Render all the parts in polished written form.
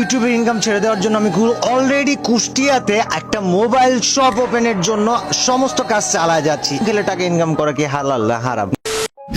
ইউটিউবে ইনকাম ছেড়ে দেওয়ার জন্য আমি অলরেডি কুষ্টিয়াতে একটা মোবাইল শপ ওপেনের জন্য সমস্ত কাজ চালায় যাচ্ছি। গেলে টাকা ইনকাম করা কি হালাল না হারাম?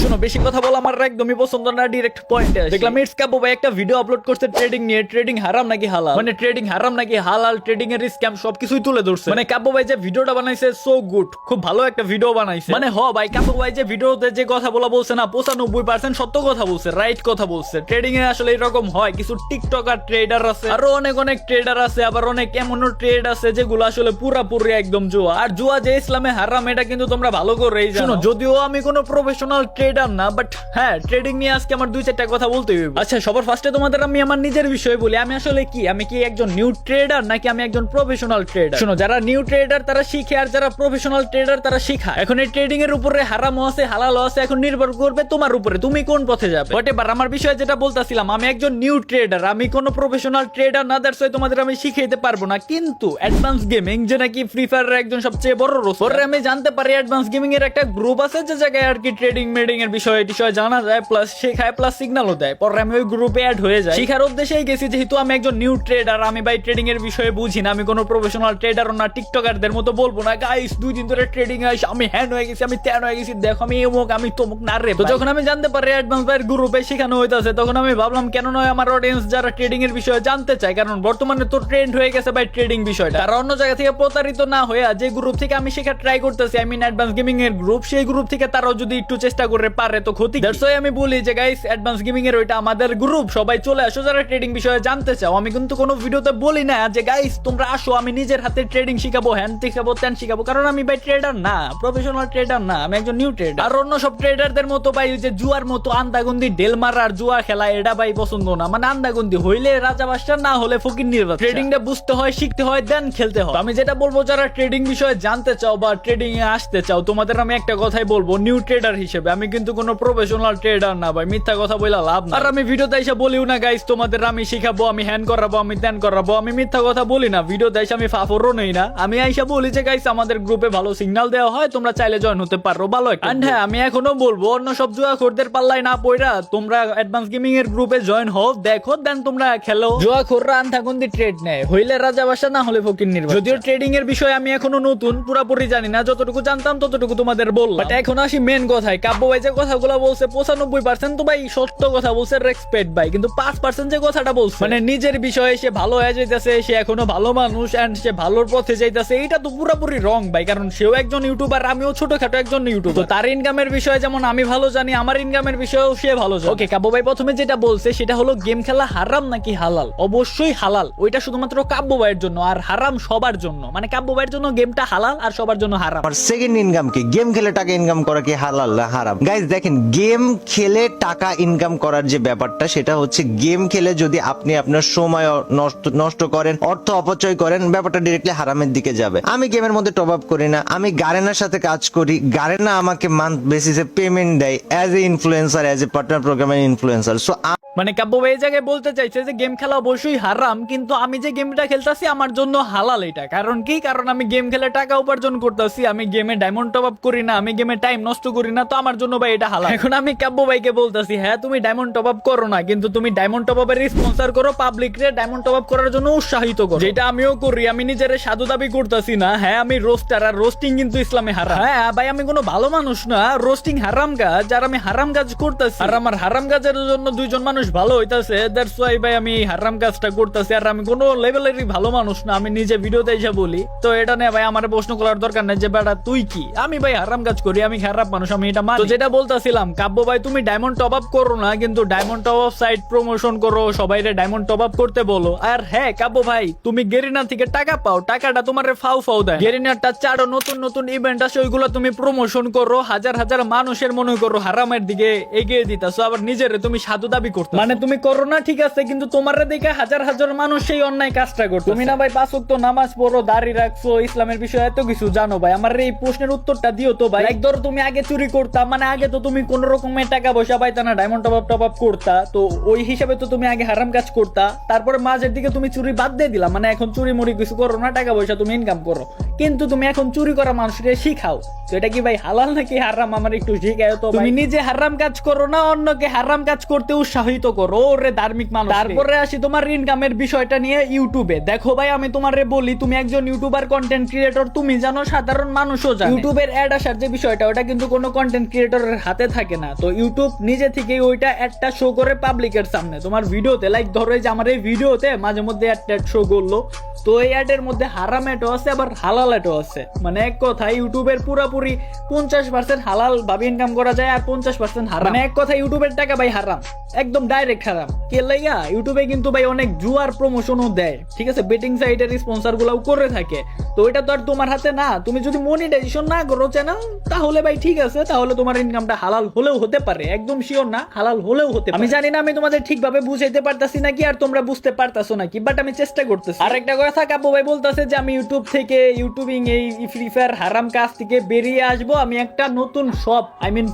শোনো, বেশি কথা বলা আমার একদমই পছন্দ না, ডিরেক্ট পয়েন্টে আসি। দেখলাম ইটস কাব্বু ভাই একটা ভিডিও আপলোড করছে ট্রেডিং নিয়ে। ট্রেডিং হারাম নাকি হালাল, মানে ট্রেডিং হারাম নাকি হালাল, ট্রেডিং এর স্ক্যাম সবকিছুই তুলে ধরছে। মানে কাব্বু ভাই যে ভিডিওটা বানাইছে সো গুড, খুব ভালো একটা ভিডিও বানাইছে। মানে ভাই কাব্বু ভাই যে ভিডিওতে যে কথাগুলো বলছে না 95% সত্য কথা বলছে, রাইট কথা বলছে। ট্রেডিং এ আসলে এরকম হয়, কিছু টিকটকার ট্রেডার আছে, আরো অনেক ট্রেডার আছে, আবার অনেক এমনও ট্রেড আছে যেগুলো আসলে পুরাপুরি একদম জুয়া। আর জুয়া যে ইসলামে হারাম এটা কিন্তু তোমরা ভালো করেই জানো। যদিও আমি কোনো প্রফেশনাল ট্রেডার না, বাট হ্যাঁ ট্রেডিং নিয়ে আজকে আমার 2-4টা কথা বলতে হইবে। আচ্ছা, সবার ফার্স্টে তোমাদের আমি আমার নিজের বিষয়ে বলি। আমি আসলে আমি কি একজন নিউ ট্রেডার নাকি আমি একজন প্রফেশনাল ট্রেডার? শোনো, যারা নিউ ট্রেডার তারা শিখে, আর যারা প্রফেশনাল ট্রেডার তারা শিখায়। এখন এই ট্রেডিং এর উপরে হারামও আছে হালালও আছে, এখন নির্ভর করবে তোমার উপরে, তুমি কোন পথে যাবে। বাট এবার আমার বিষয়ে যেটা বলতাছিলাম, আমি একজন নিউ ট্রেডার, আমি কোনো প্রফেশনাল ট্রেডার না, দ্যাটস ওয়াই তোমাদের আমি শিখাইতে পারবো না। কিন্তু অ্যাডভান্স গেমিং যে নাকি ফ্রি ফায়ারের একজন সবচেয়ে বড় রোস্টার, আমি জানতে পারি অ্যাডভান্স গেমিং এর একটা গ্রুপ আছে যে জায়গায় আর কি ট্রেডিং মেডিং এর বিষয়ে জানা যায়, প্লাস শেখায়, প্লাস সিগন্যালও দেয়। পরে আমি ওই গ্রুপে অ্যাড হয়ে যাই। শিখার উদ্দেশ্যেই গেছি, যেহেতু আমি একজন নিউ ট্রেডার, আমি ভাই ট্রেডিং এর বিষয়ে বুঝি না, আমি কোনো প্রফেশনাল ট্রেডারও না। টিকটকারদের মতো বলবো না গাইস 2 দিন ধরে ট্রেডিং আইস আমি হ্যান্ড হয়ে গেছি, আমি ত্যান হয়ে গেছি, দেখো আমি এমুক আমি তমুক না রে। তো যখন আমি জানতে পারি অ্যাডভান্স ভাইয়ের গ্রুপে শেখানো হইতাছে, তখন আমি ভাবলাম কেন নয় আমার অডিয়েন্স যারা ট্রেডিং এর বিষয়ে জানতে চায়, কারণ বর্তমানে তো ট্রেন্ড হয়ে গেছে ভাই ট্রেডিং বিষয়টা। তারা অন্য জায়গা থেকে প্রতারিত না হয়ে যে গ্রুপ থেকে আমি শেখা ট্রাই করতেছি, আই মিন অ্যাডভান্স গেমিং এর গ্রুপ, সেই গ্রুপ থেকে তারাও যদি একটু চেষ্টা করে পারে তো ক্ষতি। দ্যাটস ওয়াই আমি বলি যে গাইস অ্যাডভান্স গেমিং এর ওইটা আমাদের গ্রুপ, সবাই চলে আসো যারা ট্রেডিং বিষয়ে জানতে চাও। আমি কিন্তু কোনো ভিডিওতে বলি না যে গাইস তোমরা আসো আমি নিজের হাতে ট্রেডিং শিখাবো, হ্যান্ড শিখাবো, ত্যান শিখাবো, কারণ আমি ভাই ট্রেডার না, প্রফেশনাল ট্রেডার না, আমি একজন নিউ ট্রেডার। আর অন্য সব ট্রেডারদের মতো ভাই যে জুয়ার মতো আন্দাগুন্দি ডেল মারা আর জুয়া খেলা এটা ভাই পছন্দ না। মানে আন্দাগুন্দি হইলে রাজা বাদশা, না হলে ফকির নির্বাচন। ট্রেডিংটা বুঝতে হয়, শিখতে হয়, দেন খেলতে হয়। আমি যেটা বলবো যারা ট্রেডিং বিষয়ে জানতে চাও বা ট্রেডিং এ আসতে চাও, তোমাদের আমি একটা কথাই বলবো, নিউ ট্রেডার হিসেবে আমি কিন্তু কোনো প্রফেশনাল ট্রেডার না ভাই, মিথ্যা কথা বইলা লাভ না। আর আমি ভিডিওতে এসে বলিও না গাইস তোমাদের আমি শিখাবো, আমি হ্যান্ড করাবো, আমি ত্যান করাবো, আমি মিথ্যা কথা বলি না। ভিডিওতে এসে আমি ফাফরও নেই না, আমি আইসা বলি যে গাইস আমাদের গ্রুপে ভালো সিগন্যাল দেওয়া হয়, তোমরা চাইলে জয়েন হতে পারো, ভালো একটা। এন্ড হ্যাঁ, আমি এখনো বলবো অন্য সব জুয়াখোরদের পাল্লায় না পড়া তোমরা অ্যাডভান্স গেমিং এর গ্রুপে জয়েন হও, দেখো, দেন তোমরা খেলো। জুয়াখোররা আন্ধাগুন্দি ট্রেড নেয়, হইলে রাজা বাদশা, না হলে ফকির নির্বাচন। যদিও ট্রেডিং এর বিষয়ে আমি এখনো নতুন, পুরোপুরি জানি না, যতটুকু জানতাম ততটুকু তোমাদের বললাম। বাট এখন আসি মেন কথায়। কাব্য ভাই যে কথাগুলো বলছে 95% তো ভাই সত্য কথা বলছে, রেসপেক্ট ভাই, কিন্তু 5% যে কথাটা বলছে মানে নিজের বিষয়ে সে ভালো হয়ে যাইতেছে, সে এখনো ভালো মানুষ এন্ড সে ভালোর পথে যাইতেছে, এটা তো পুরোপুরি রং ভাই। কারণ সেও একজন ইউটিউবার, আমিও ছোটখাটো একজন ইউটিউবার। তার ইনকামের বিষয়ে যেমন আমি ভালো জানি, আমার ইনকামের বিষয়েও সে ভালো জানে। ওকে, কাব্য ভাই প্রথমে যেটা বলছে সেটা হলো গেম খেলা হারাম নাকি হালাল? অবশ্যই হালাল, ওইটা শুধুমাত্র কাব্য ভাইয়ের জন্য, আর হারাম সবার জন্য। মানে কাব্য ভাইয়ের জন্য গেমটা হালাল আর সবার জন্য হারাম। আমার সেকেন্ড ইনকাম কি গেম খেলে টাকা ইনকাম করা কি হালাল না হারাম? গাইস দেখেন, গেম খেলে টাকা ইনকাম করার যে ব্যাপারটা, সেটা হচ্ছে গেম খেলে যদি আপনি আপনার সময় নষ্ট করেন, অর্থ অপচয় করেন, ব্যাপারটা ডিরেক্টলি হারামের দিকে যাবে। আমি গেমের মধ্যে টপ আপ করি না, আমি গারেনার সাথে কাজ করি, গারেনা আমাকে মান্থ বেসিসে পেমেন্ট দেয় as a influencer, as a partner প্রোগ্রামের ইনফ্লুয়েন্সার। সো মানে কাব্য ভাই এই জায়গায় বলতে চাইছে যে গেম খেলা অবশ্যই হারাম, কিন্তু আমি যে গেমটা খেলতেছি আমার জন্য হালাল। এটা কারণ কি? কারণ আমি গেম খেলে টাকা উপার্জন করতেছি, আমি গেমে ডায়মন্ড টপ আপ করি না, আমি গেমে টাইম নষ্ট করি না, তো আমার জন্য ভাই এটা হালাল। এখন আমি কাব্য ভাইকে বলতেছি, হ্যাঁ তুমি ডায়মন্ড টপ আপ করো না, কিন্তু তুমি ডায়মন্ড টপ আপের স্পন্সর করো, পাবলিক রে ডায়মন্ড টপ আপ করার জন্য উৎসাহিত করো, যেটা আমিও করি। আমি নিজের সাধু দাবি করতেছি না। হ্যাঁ আমি রোস্টার, আর রোস্টিং কিন্তু ইসলামে হারাম। হ্যাঁ ভাই আমি কোনো ভালো মানুষ না, রোস্টিং হারাম কাজ, আর আমি হারাম কাজ করতেছি, আর আমার হারাম কাজের জন্য 2 জন মানুষ ভালো হইতাছে, দ্যাটস ওয়াই ভাই আমি হারাম কাজটা করতেছি। আর আমি কোনো লেভেলেরই ভালো মানুষ না, আমি নিজে ভিডিওতে এসে বলি। তো এটা নিয়ে ভাই আমার প্রশ্ন করার দরকার নেই যে বেটা তুই কি, আমি ভাই হারাম কাজ করি, আমি খারাপ মানুষ, আমি এটা মানি। তো যেটা বলতাছিলাম, কাব্য ভাই তুমি ডায়মন্ড টপ আপ করো না, কিন্তু diamond top up site promotion করো, সবাইরে ডায়মন্ড টপ আপ করতে বলো। আর হ্যাঁ কাব্য ভাই তুমি গেরিনা থেকে টাকা পাও, টাকাটা তোমারে ফাউ দেয়। গেরিনারটা চারো নতুন ইভেন্ট আছে, ওইগুলো তুমি প্রমোশন করো, হাজার মানুষের মনে করো হারামের দিকে এগিয়ে দিতাছো, আবার নিজের তুমি সাধু দাবি করতে। মানে তুমি করো না ঠিক আছে, কিন্তু তোমার দেখে হাজার মানুষ সেই অন্যায় কাজটা করতো। তুমি না ভাই 5 ওয়াক্ত নামাজ পড়ো, দাড়ি রাখছো, ইসলামের বিষয়ে এত কিছু জানো ভাই, আমার এই প্রশ্নের উত্তরটা দিও তো ভাই। এক ধরো তুমি আগে চুরি করতাম, মানে আগে তো তুমি কোন রকমের টাকা পয়সা পাইতা না, ডায়মন্ড টপ আপ করতা, তো ওই হিসাবে তো তুমি আগে হারাম কাজ করতা, তারপরে মাঝের দিকে তুমি চুরি বাদ দিয়ে দিলা, মানে এখন চুরি মুড়ি কিছু করো না, টাকা পয়সা তুমি ইনকাম করো, কিন্তু তুমি এখন চুরি করা মানুষকে শিখাও, তো এটা কি ভাই হালাল নাকি হারাম? আমার একটু শিখাও তো। তুমি নিজে হারাম কাজ করো না, অন্যকে হারাম কাজ করতে উৎসাহিত করো, ওরে ধার্মিক মানুষ। তারপরে আসি তোমার ইনকামের বিষয়টা নিয়ে ইউটিউবে। দেখো ভাই, আমি তোমারে বলি, তুমি একজন ইউটিউবার কন্টেন্ট ক্রিয়েটর, তুমি জানো, সাধারণ মানুষও জানে, ইউটিউবের অ্যাড আসার যে বিষয়টা, ওটা কিন্তু কোনো কন্টেন্ট ক্রিয়েটরের হাতে থাকে না। তো ইউটিউব নিজে থেকেই ওইটা অ্যাডটা শো করে পাবলিকের সামনে তোমার ভিডিওতে, লাইক ধরো যে আমার এই ভিডিওতে মাঝে মধ্যে অ্যাড শো করলো, তো এই অ্যাডের মধ্যে হারাম অ্যাডও আছে আবার হালাল অ্যাডও আছে। মানে এক কথায় ইউটিউবের পুরোপুরি 50% হালাল ভাবে ইনকাম করা যায় আর 50% হারাম। মানে এক কথা ইউটিউবের টাকা ভাই হারাম, একদম ডাইরেক্ট হারাম। কে লাইগা? ইউটিউবে কিন্তু ভাই অনেক জুয়ার প্রমোশনও দেয়, ঠিক আছে, বেটিং সাইটের স্পন্সর গুলাও করে থাকে, তো এটা তো আর তোমার হাতে না। তুমি যদি মনিটাইজেশন না করো চ্যানেল, তাহলে ভাই ঠিক আছে, তাহলে তোমার ইনকামটা হালাল হলেও হতে পারে, একদম শিওর না, হালাল হলেও হতে পারে। আমি জানি না আমি তোমাদের ঠিকভাবে বুঝাইতে পারতাছি নাকি আর তোমরা বুঝতে পারতাছো নাকি, বাট আমি চেষ্টা করতেছি। আর একটা কথা, কাব্য ভাই বলতেছে যে আমি ইউটিউব থেকে, ইউটিউবিং এই ফ্রি ফায়ার হারাম কাজ থেকে বেরিয়ে আসবো, আমি একটা নতুন শপ,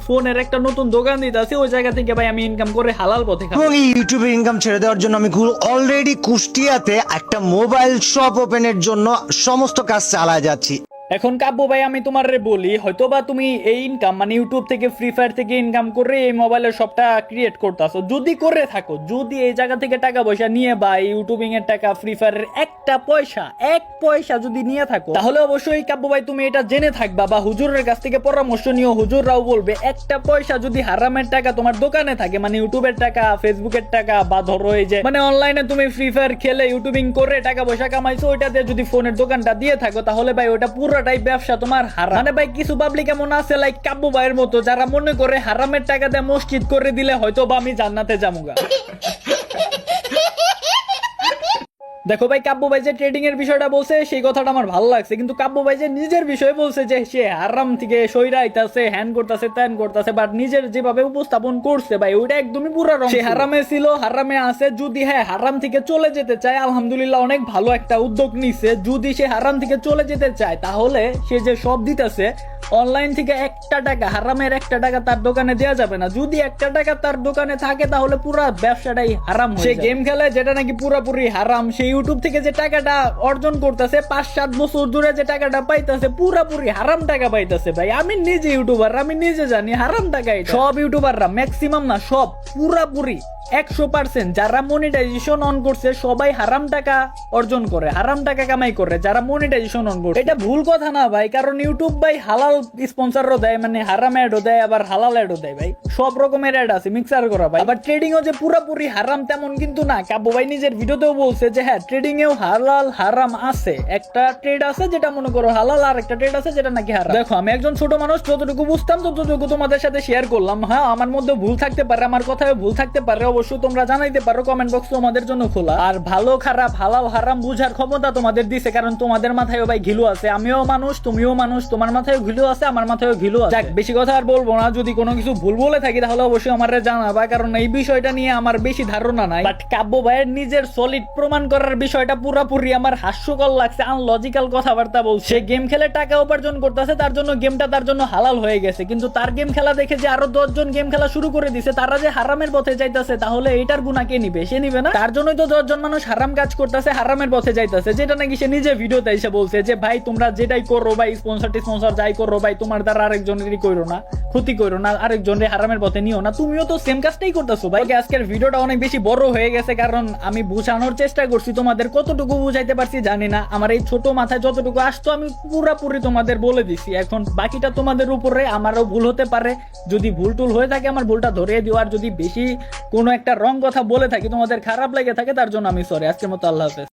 ফোনের একটা নতুন দোকান দিতেছি, ওই জায়গা থেকে ভাই আমি ইনকাম করে হালাল পথে খাবো। এবং এই ইউটিউবে ইনকাম ছেড়ে দেওয়ার জন্য আমি অলরেডি কুষ্টিয়াতে একটা মোবাইল শপ ওপেনের জন্য সমস্ত কাজ চালায় যাচ্ছি। এখন কাব্য ভাই আমি তোমার বলি, হয়তো বা তুমি এই ইনকাম মানে ইউটিউব থেকে, ফ্রি ফায়ার থেকে ইনকাম করে এই মোবাইলের শপটা ক্রিয়েট করতেছো, যদি করে থাকো, যদি এই জায়গা থেকে টাকা পয়সা নিয়ে বা ইউটিউবিং এর টাকা, ফ্রি ফায়ারের এক পয়সা যদি নিয়ে থাকো, তাহলে অবশ্যই কাব্য ভাই তুমি এটা জেনে থাকবা বা হুজুরের কাছ থেকে পরামর্শ নিও, হুজুররাও বলবে একটা পয়সা যদি হারামের টাকা তোমার দোকানে থাকে, মানে ইউটিউবের টাকা, ফেসবুকের টাকা, বা ধরো এই যে মানে অনলাইনে তুমি ফ্রি ফায়ার খেলে ইউটিউবিং করে টাকা পয়সা কামাইছো, ওইটাতে যদি ফোনের দোকানটা দিয়ে থাকো, তাহলে ভাই ওটা পুরোটাই ব্যবসা তোমার হারাম। মানে ভাই কিছু পাবলিক এমন আছে লাইক কাব্য ভাইয়ের মতো, যারা মনে করে হারামের টাকা দিয়ে মসজিদ করে দিলে হয়তো বা আমি জান্নাতে যামুগা। দেখো ভাই, কাব্য ভাই যে ট্রেডিং এর বিষয়টা বলছে সেই কথাটা আমার ভালো লাগছে, কিন্তু কাব্য ভাই যে নিজের বিষয়ে বলছে যে সে হারাম থেকে সইরা আইতাছে, হ্যান করতেছে, ত্যান করতেছে, বাট নিজের যেভাবে উপস্থাপন করছে ভাই ওইটা একদমই পুরা রং। সে হারামে ছিল, হারামে আছে, যদি হ্যাঁ হারাম থেকে চলে যেতে চায়, আলহামদুলিল্লাহ অনেক ভালো একটা উদ্যোগ নিছে। যদি সে হারাম থেকে চলে যেতে চায়, তাহলে সে যে সব দিতেছে অনলাইন থেকে একটা টাকা, হারামের একটা টাকা তার দোকানে দেওয়া যাবে না। যদি একটা টাকা তার দোকানে থাকে, তাহলে পুরা ব্যবসাটাই হারাম। সে গেম খেলে যেটা নাকি পুরাপুরি হারাম, সেই ইউটিউব থেকে যে টাকাটা অর্জন করতেছে 5-7 বছর ধরে যে টাকাটা পাইতেছে, পুরাপুরি হারাম টাকা পাইতেছে ভাই। আমি নিজে ইউটিউবার, আমি নিজে জানি হারাম টাকা। সব ইউটিউবাররা, ম্যাক্সিমাম না সব, পুরাপুরি 100% যারা মনিটাইজেশন অন করছে সবাই হারাম টাকা অর্জন করে, হারাম টাকা কামাই করে যারা মনিটাইজেশন অন করে। এটা ভুল কথা না ভাই, কারণ ইউটিউব ভাই হালাল স্পন্সরও দেয়, মানে হারাম অ্যাডও দেয়, আবার হালাল অ্যাডও দেয় ভাই, সব রকমের অ্যাড আছে মিক্সার করা ভাই। আবার ট্রেডিংও যে পুরোপুরি হারাম তেমন কিন্তু না। কাব্য ভাই নিজের ভিডিওতেও বলছে যে হ্যাঁ ট্রেডিং এও হালাল হারাম আছে, একটা ট্রেড আছে যেটা মনে করো হালাল, আর একটা ট্রেড আছে যেটা নাকি হারাম। দেখো আমি একজন ছোট মানুষ, যতটুকু বুঝতাম ততটুকু তোমাদের সাথে শেয়ার করলাম। হ্যাঁ আমার মধ্যে ভুল থাকতে পারে, আমার কথায় ভুল থাকতে পারে, অবশ্যই তোমরা জানাইতে পারো, কমেন্ট বক্স তোমাদের জন্য খোলা। আর ভালো খারাপ, হালাল হারাম বুঝার ক্ষমতা তোমাদের দিছে, কারণ তোমাদের মাথায়ও ভাই ঘিলু আছে, আমিও মানুষ, তুমিও মানুষ, তোমার মাথায়ও ঘিলু আছে, আমার মাথায়ও ঘিলু আছে। যাক বেশি কথা আর বলবো না, যদি কোনো কিছু ভুল বলে থাকি তাহলে অবশ্যই আমারে জানাবা, কারণ এই বিষয়টা নিয়ে আমার বেশি ধারণা নাই। বাট কাব্য ভাইয়ের নিজের সলিড প্রমাণ করার বিষয়টা পুরোপুরি আমার হাস্যকর লাগছে, আনলজিক্যাল কথাবার্তা বলছে। সে গেম খেলে টাকা উপার্জন করতেছে, তার জন্য গেমটা তার জন্য হালাল হয়ে গেছে, কিন্তু তার গেম খেলা দেখে যে আরো 10 জন গেম খেলা শুরু করে দিছে, তারা যে হারামের পথে যাইতেছে, তাহলে এইটার গুনাহ কে নিবে? সে নিবে না। তার জন্যই তো 10 জন মানুষ হারাম কাজ করতেছে, হারামের পথে যাইতেছে, যেটা নাকি সে নিজে ভিডিওতে এসে বলছে যে ভাই তোমরা যেটাই করো ভাই, স্পন্সর যাই করো ভাই, তোমার দ্বারা আরেকজনেরই করো না, ক্ষতি করো না, আরেকজনের হারামের পথে নিও না, তুমিও তো সেম কাজটাই করতেছো ভাই। আজকের ভিডিওটা অনেক বেশি বড় হয়ে গেছে, কারণ আমি বোঝানোর চেষ্টা করছি, তোমাদের কতটুকু বুঝাইতে পারছি জানি না, আমার এই ছোট মাথায় যতটুকু আসতো আমি পুরোপুরি তোমাদের বলে দিছি। এখন বাকিটা তোমাদের উপরে, আমারও ভুল হতে পারে, যদি ভুল টুল হয়ে থাকে আমার ভুলটা ধরিয়ে দিও, আর যদি বেশি কোনো একটা রং কথা বলে থাকি, তোমাদের খারাপ লেগে থাকে, তার জন্য আমি সরি। আজকের মতো আল্লাহ হাফেজ।